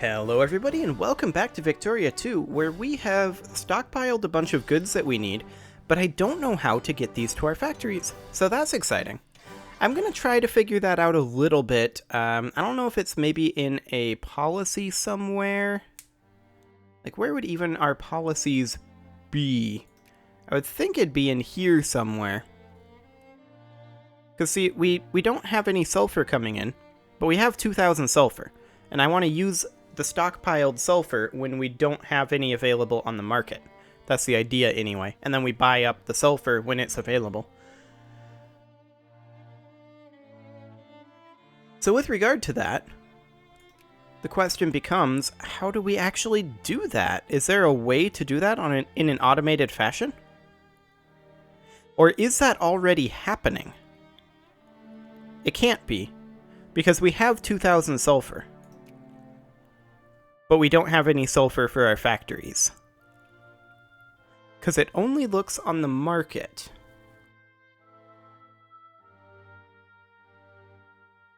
Hello everybody and welcome back to Victoria 2, where we have stockpiled a bunch of goods that we need, but I don't know how to get these to our factories, so that's exciting. I'm going to try to figure that out a little bit. I don't know if it's maybe in a policy somewhere. Like, where would even our policies be? I would think it'd be in here somewhere. Because see, we don't have any sulfur coming in, but we have 2,000 sulfur, and I want to use the stockpiled sulfur when we don't have any available on the market. That's the idea anyway, and then we buy up the sulfur when it's available. So with regard to that, the question becomes, how do we actually do that? Is there a way to do that in an automated fashion? Or is that already happening? It can't be, because we have 2,000 sulfur. But we don't have any sulfur for our factories. Because it only looks on the market.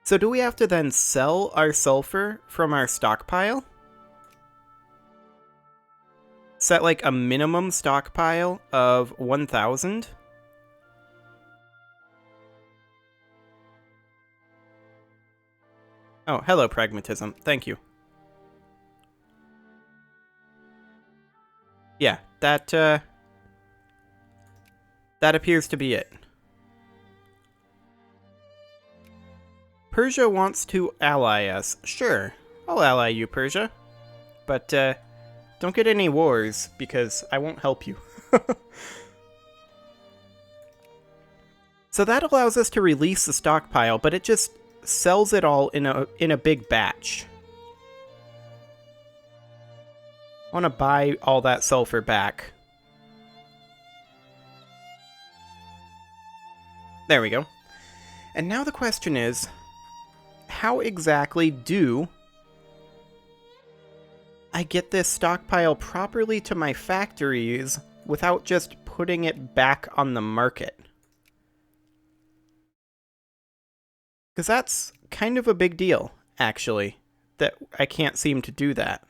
So do we have to then sell our sulfur from our stockpile? Set like a minimum stockpile of 1,000? Oh, hello, pragmatism. Thank you. Yeah, that appears to be it. Persia wants to ally us. Sure, I'll ally you, Persia. But, don't get any wars, because I won't help you. So that allows us to release the stockpile, but it just sells it all in a big batch. I want to buy all that sulfur back. There we go. And now the question is, how exactly do I get this stockpile properly to my factories without just putting it back on the market? Because that's kind of a big deal, actually, that I can't seem to do that.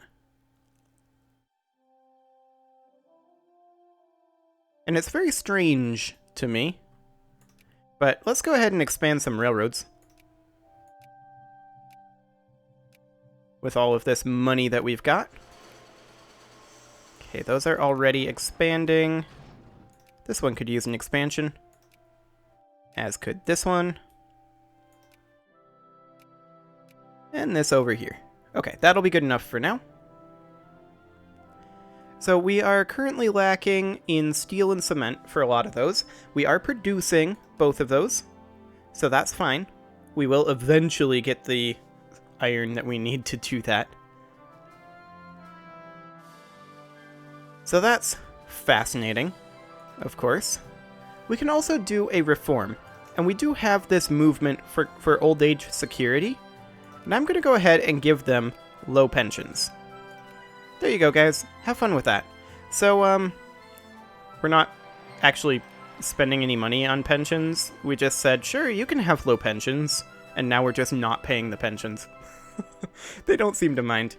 And it's very strange to me. But let's go ahead and expand some railroads. With all of this money that we've got. Okay, those are already expanding. This one could use an expansion. As could this one. And this over here. Okay, that'll be good enough for now. So we are currently lacking in steel and cement for a lot of those. We are producing both of those, so that's fine. We will eventually get the iron that we need to do that. So that's fascinating, of course. We can also do a reform, and we do have this movement for old age security, and I'm going to go ahead and give them low pensions. There you go, guys. Have fun with that. So, we're not actually spending any money on pensions. We just said, sure, you can have low pensions. And now we're just not paying the pensions. They don't seem to mind.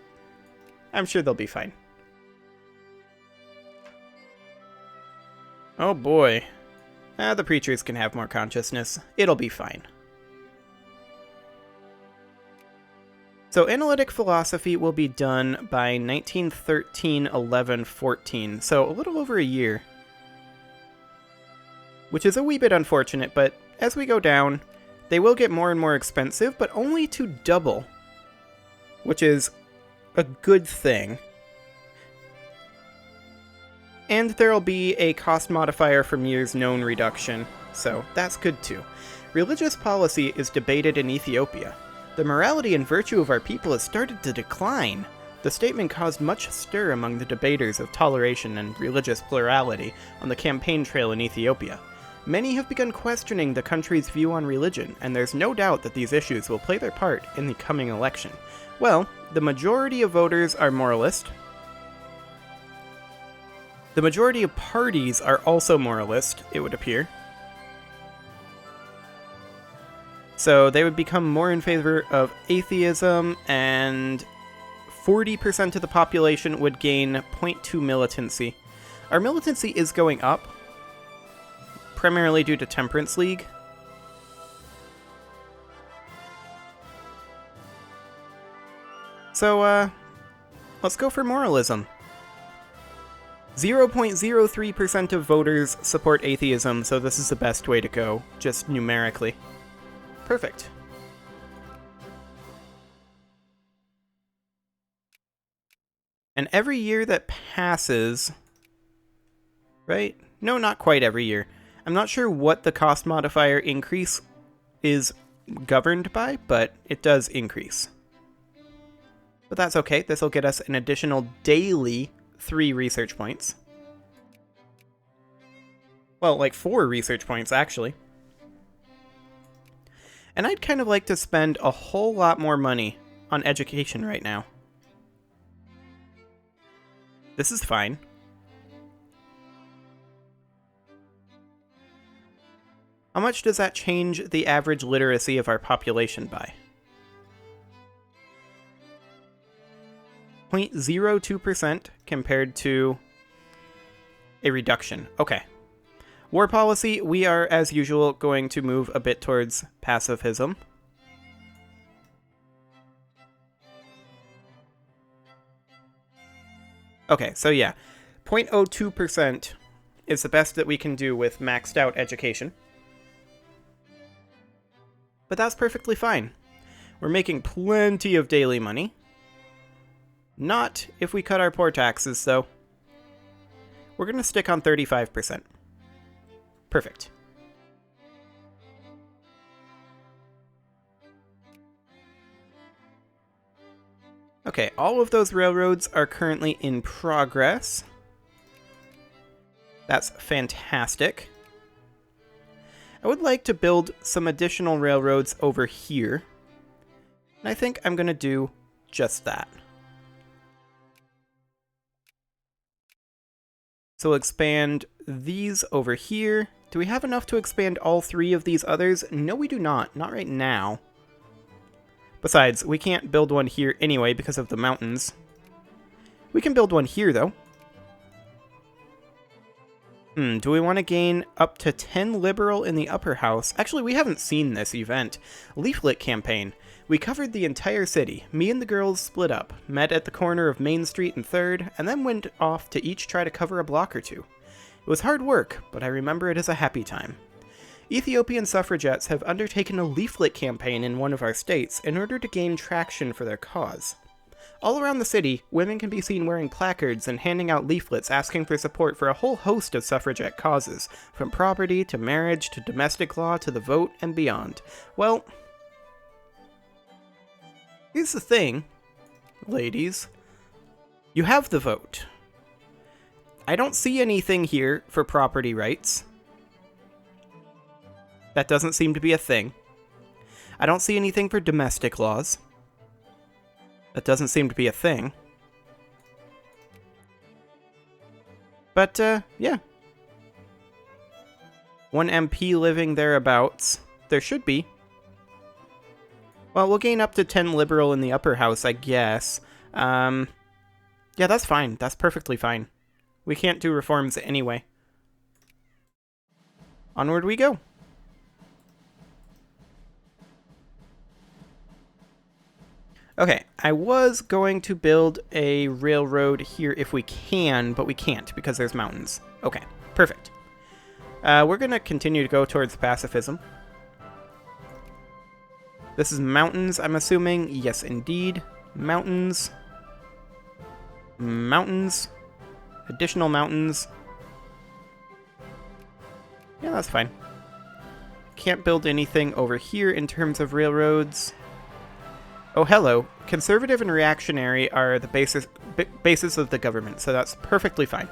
I'm sure they'll be fine. Oh boy. The preachers can have more consciousness. It'll be fine. So analytic philosophy will be done by 1913, 11, 14, so a little over a year. Which is a wee bit unfortunate, but as we go down, they will get more and more expensive, but only to double. Which is a good thing. And there'll be a cost modifier from years known reduction, so that's good too. Religious policy is debated in Ethiopia. The morality and virtue of our people has started to decline. The statement caused much stir among the debaters of toleration and religious plurality on the campaign trail in Ethiopia. Many have begun questioning the country's view on religion, and there's no doubt that these issues will play their part in the coming election. Well, the majority of voters are moralist. The majority of parties are also moralist, it would appear. So they would become more in favor of atheism and 40% of the population would gain 0.2 militancy. Our militancy is going up, primarily due to Temperance League. So, let's go for moralism. 0.03% of voters support atheism, so this is the best way to go, just numerically. Perfect. And every year that passes... Right? No, not quite every year. I'm not sure what the cost modifier increase is governed by, but it does increase. But that's okay. This will get us an additional daily 3 research points. Well, like 4 research points, actually. And I'd kind of like to spend a whole lot more money on education right now. This is fine. How much does that change the average literacy of our population by? 0.02% compared to a reduction. Okay. War policy, we are, as usual, going to move a bit towards pacifism. Okay, so yeah. 0.02% is the best that we can do with maxed out education. But that's perfectly fine. We're making plenty of daily money. Not if we cut our poor taxes, though. We're going to stick on 35%. Perfect. Okay, all of those railroads are currently in progress. That's fantastic. I would like to build some additional railroads over here. And I think I'm going to do just that. So we'll expand these over here. Do we have enough to expand all 3 of these others? No, we do not. Not right now. Besides, we can't build one here anyway because of the mountains. We can build one here, though. Do we want to gain up to 10 liberal in the upper house? Actually, we haven't seen this event. Leaflet campaign. We covered the entire city. Me and the girls split up, met at the corner of Main Street and 3rd, and then went off to each try to cover a block or 2. It was hard work, but I remember it as a happy time. Ethiopian suffragettes have undertaken a leaflet campaign in one of our states in order to gain traction for their cause. All around the city, women can be seen wearing placards and handing out leaflets asking for support for a whole host of suffragette causes, from property to marriage to domestic law to the vote and beyond. Well, here's the thing, ladies. You have the vote. I don't see anything here for property rights. That doesn't seem to be a thing. I don't see anything for domestic laws. That doesn't seem to be a thing. But, yeah. 1 MP living thereabouts. There should be. Well, we'll gain up to 10 liberal in the upper house, I guess. Yeah, that's fine. That's perfectly fine. We can't do reforms anyway. Onward we go. Okay, I was going to build a railroad here if we can, but we can't because there's mountains. Okay, perfect. We're going to continue to go towards pacifism. This is mountains, I'm assuming. Yes, indeed. Mountains. Mountains. Additional mountains. Yeah, that's fine. Can't build anything over here in terms of railroads. Oh, hello. Conservative and reactionary are the basis of the government, so that's perfectly fine.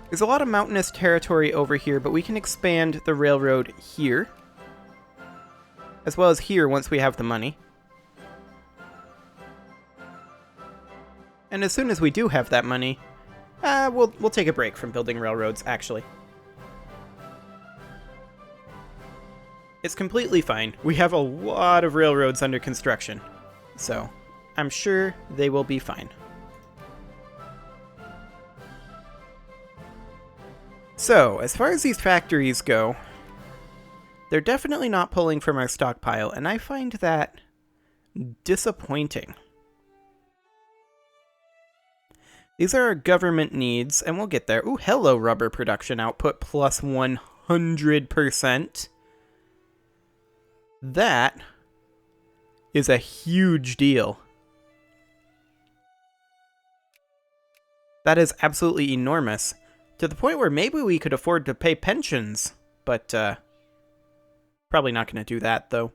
There's a lot of mountainous territory over here, but we can expand the railroad here. As well as here once we have the money. And as soon as we do have that money, we'll take a break from building railroads, actually. It's completely fine. We have a lot of railroads under construction. So I'm sure they will be fine. So, as far as these factories go, they're definitely not pulling from our stockpile, and I find that disappointing. These are our government needs, and we'll get there. Ooh, hello, rubber production output plus 100%. That is a huge deal. That is absolutely enormous. To the point where maybe we could afford to pay pensions, but probably not going to do that, though.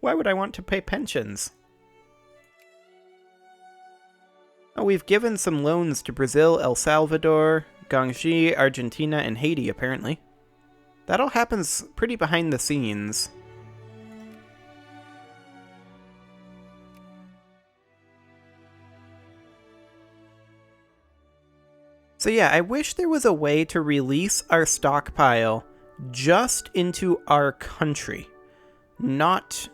Why would I want to pay pensions? Oh, we've given some loans to Brazil, El Salvador, Guangxi, Argentina, and Haiti, apparently. That all happens pretty behind the scenes. So yeah, I wish there was a way to release our stockpile just into our country. Not,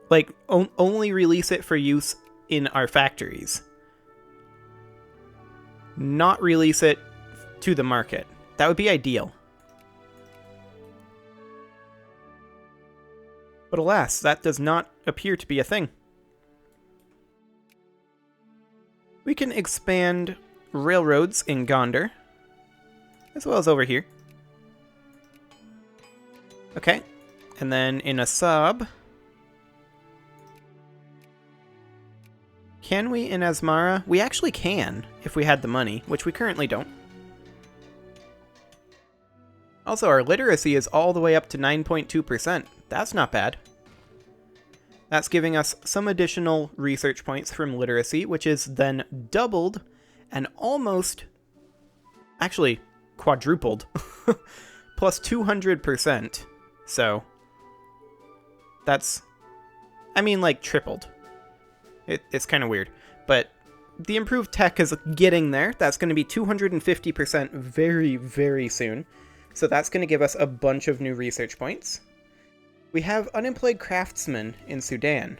like, only release it for use in our factories. Not release it to the market. That would be ideal. But alas, that does not appear to be a thing. We can expand railroads in Gondar, as well as over here. Okay, and then in Assab, can we in Asmara? We actually can, if we had the money, which we currently don't. Also, our literacy is all the way up to 9.2%. That's not bad. That's giving us some additional research points from literacy, which is then doubled and almost, actually, quadrupled, plus 200%. So, that's, I mean, like, tripled. It's kind of weird, but the improved tech is getting there. That's going to be 250% very, very soon. So that's going to give us a bunch of new research points. We have unemployed craftsmen in Sudan.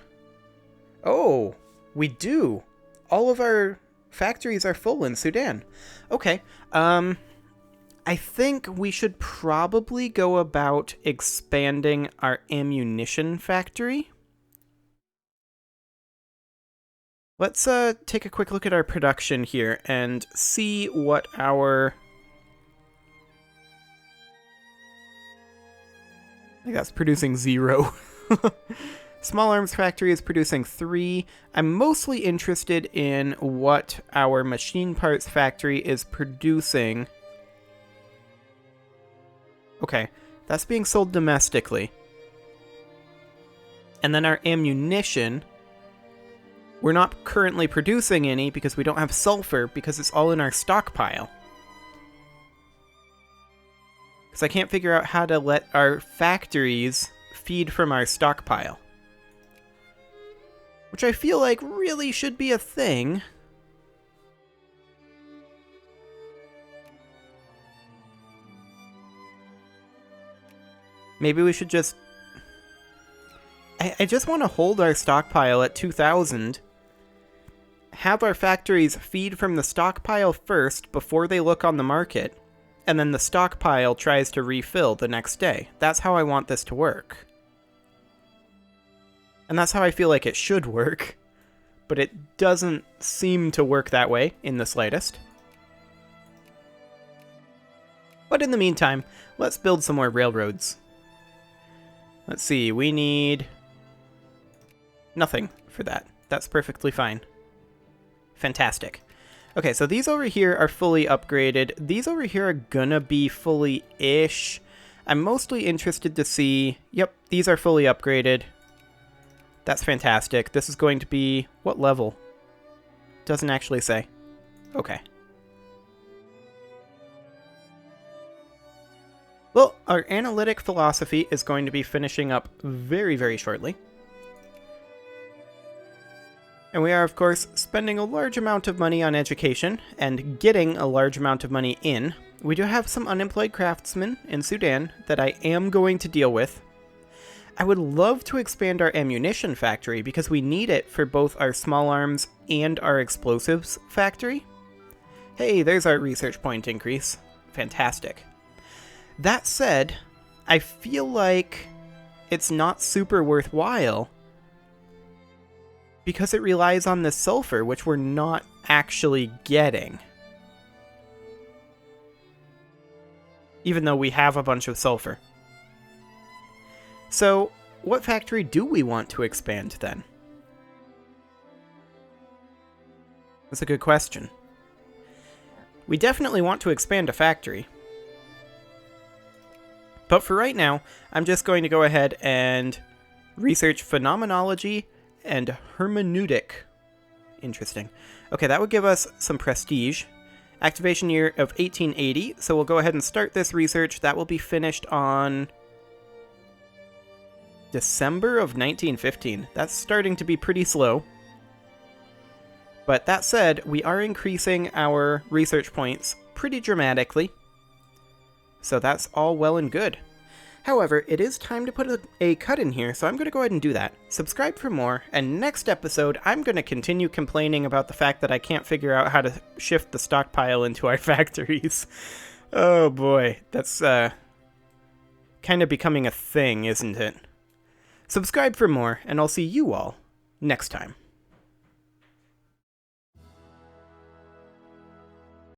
Oh, we do. All of our factories are full in Sudan. Okay, I think we should probably go about expanding our ammunition factory. Let's take a quick look at our production here and see what our... I think that's producing 0. Small arms factory is producing 3. I'm mostly interested in what our machine parts factory is producing. Okay, that's being sold domestically. And then our ammunition, we're not currently producing any because we don't have sulfur because it's all in our stockpile. Because I can't figure out how to let our factories feed from our stockpile. Which I feel like really should be a thing. Maybe we should just... I just want to hold our stockpile at 2,000. Have our factories feed from the stockpile first before they look on the market. And then the stockpile tries to refill the next day. That's how I want this to work. And that's how I feel like it should work. But it doesn't seem to work that way in the slightest. But in the meantime, let's build some more railroads. Let's see, we need nothing for that. That's perfectly fine. Fantastic. Okay, so these over here are fully upgraded. These over here are gonna be fully-ish. I'm mostly interested to see... Yep, these are fully upgraded. That's fantastic. This is going to be... What level? Doesn't actually say. Okay. Well, our analytic philosophy is going to be finishing up very, very shortly. And we are, of course, spending a large amount of money on education and getting a large amount of money in. We do have some unemployed craftsmen in Sudan that I am going to deal with. I would love to expand our ammunition factory because we need it for both our small arms and our explosives factory. Hey, there's our research point increase. Fantastic. That said, I feel like it's not super worthwhile because it relies on the sulfur, which we're not actually getting. Even though we have a bunch of sulfur. So, what factory do we want to expand then? That's a good question. We definitely want to expand a factory. But for right now, I'm just going to go ahead and research phenomenology and hermeneutic. Interesting. Okay, that would give us some prestige. Activation year of 1880, so we'll go ahead and start this research. That will be finished on December of 1915. That's starting to be pretty slow. But that said, we are increasing our research points pretty dramatically. So that's all well and good. However, it is time to put a cut in here, so I'm going to go ahead and do that. Subscribe for more, and next episode, I'm going to continue complaining about the fact that I can't figure out how to shift the stockpile into our factories. Oh boy, that's kind of becoming a thing, isn't it? Subscribe for more, and I'll see you all next time.